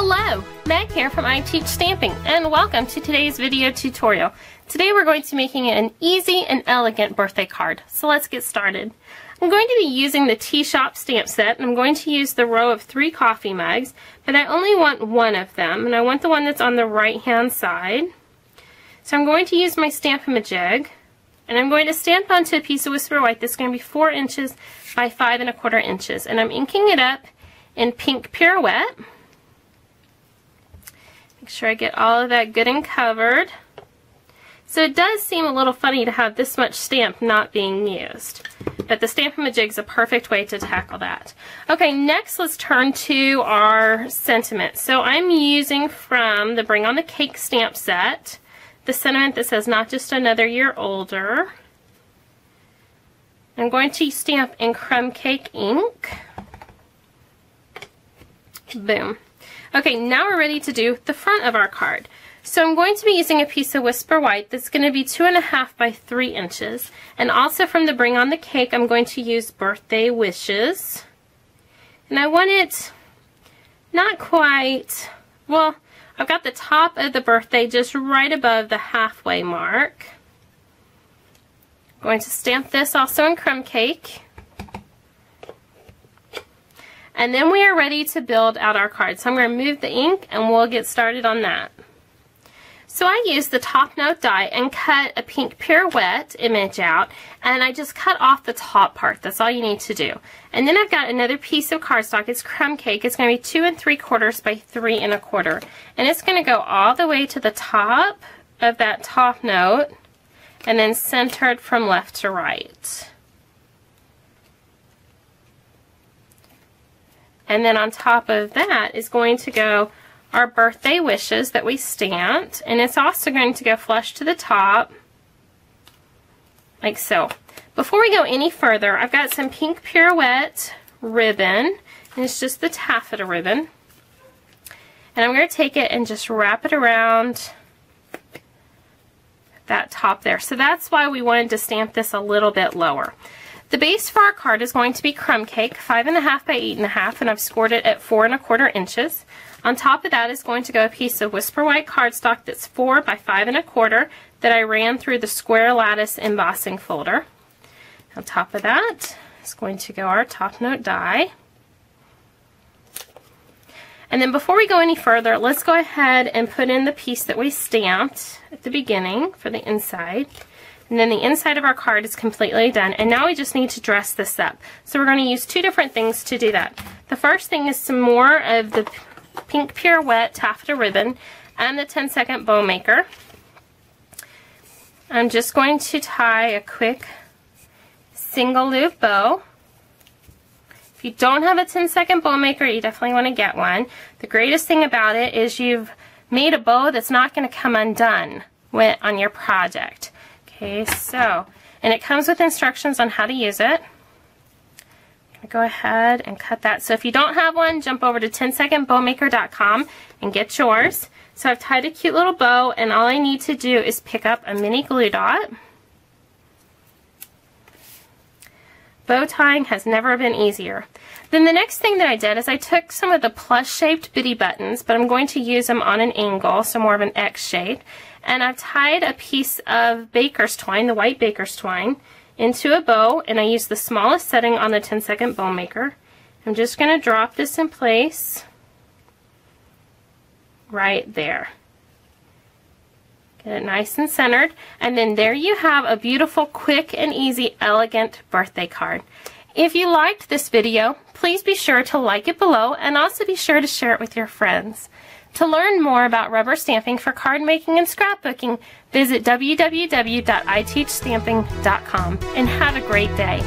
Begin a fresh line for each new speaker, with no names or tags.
Hello, Meg here from I Teach Stamping, and welcome to today's video tutorial. Today we're going to be making an easy and elegant birthday card. So let's get started. I'm going to be using the Tea Shop stamp set, and I'm going to use the row of 3 coffee mugs, but I only want one of them, and I want the one that's on the right hand side. So I'm going to use my Stamp-A-Majig, and I'm going to stamp onto a piece of Whisper White that's going to be 4 inches by 5 1/4 inches, and I'm inking it up in pink Pirouette. Make sure I get all of that good and covered. So it does seem a little funny to have this much stamp not being used, but the Stamp-A-Majig is a perfect way to tackle that. Okay, next let's turn to our sentiment. So I'm using from the Bring on the Cake stamp set the sentiment that says "Not just another year older." I'm going to stamp in crumb cake ink. Boom. Okay, now we're ready to do the front of our card. So I'm going to be using a piece of Whisper White that's going to be 2.5 by 3 inches. And also from the Bring on the Cake, I'm going to use Birthday Wishes. And I want it not quite, well, I've got the top of the birthday just right above the halfway mark. I'm going to stamp this also in crumb cake. And then we are ready to build out our card. So I'm going to move the ink and we'll get started on that. So I used the top note die and cut a pink Pirouette image out, and I just cut off the top part. That's all you need to do. And then I've got another piece of cardstock. It's crumb cake. It's going to be 2 3/4 by 3 1/4. And it's going to go all the way to the top of that top note and then centered from left to right. And then on top of that is going to go our birthday wishes that we stamped, and it's also going to go flush to the top, like so. Before we go any further, I've got some pink Pirouette ribbon, and it's just the taffeta ribbon. And I'm going to take it and just wrap it around that top there. So that's why we wanted to stamp this a little bit lower. The base for our card is going to be crumb cake, 5.5 by 8.5, and I've scored it at 4 1/4 inches. On top of that is going to go a piece of Whisper White cardstock that's 4 by 5 1/4 that I ran through the square lattice embossing folder. On top of that is going to go our top note die. And then before we go any further, let's go ahead and put in the piece that we stamped at the beginning for the inside. And then the inside of our card is completely done. And now we just need to dress this up. So we're going to use 2 different things to do that. The first thing is some more of the pink Pirouette taffeta ribbon and the 10-second bow maker. I'm just going to tie a quick single loop bow. If you don't have a 10-second bow maker, you definitely want to get one. The greatest thing about it is you've made a bow that's not going to come undone on your project. Okay, so, and it comes with instructions on how to use it. I'm going to go ahead and cut that. So if you don't have one, jump over to 10secondbowmaker.com and get yours. So I've tied a cute little bow, and all I need to do is pick up a mini glue dot. Bow tying has never been easier. Then the next thing that I did is I took some of the plus-shaped bitty buttons, but I'm going to use them on an angle, so more of an X shape. And I've tied a piece of baker's twine, the white baker's twine, into a bow, and I use the smallest setting on the 10-second bow maker. I'm just going to drop this in place right there. Get it nice and centered, and then there you have a beautiful, quick and easy, elegant birthday card. If you liked this video, please be sure to like it below, and also be sure to share it with your friends. To learn more about rubber stamping for card making and scrapbooking, visit www.iteachstamping.com, and have a great day.